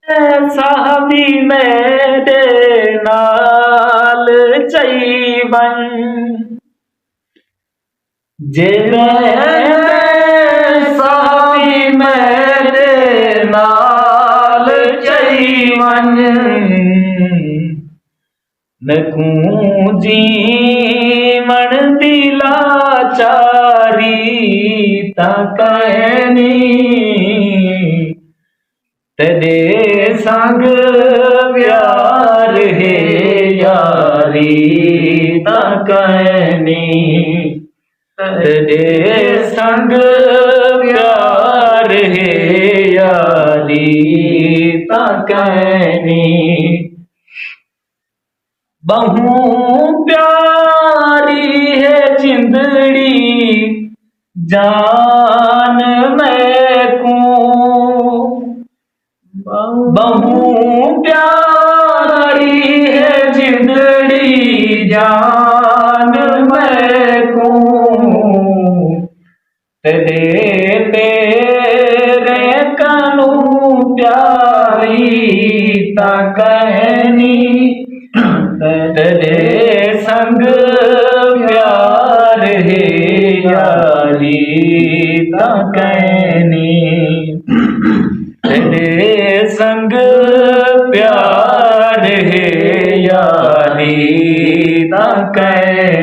साहबी मेरे नाल चईवन जे साहबी मेरे नाल चईवन नकूं जीवन दी लाचारी तां कहनी तेरे संग प्यार है यारी तां कहनी तेरे संग प्यार है यारी तां कहनी बहु प्यारी है जिंदड़ी जान मैकू बहु प्यारी है जिंदड़ी जान मैकू तेरे कनू प्यारी तां कहनी तेरे संग प्यार है यारी तां कहनी तेरे संग प्यार है यारी तां कहनी।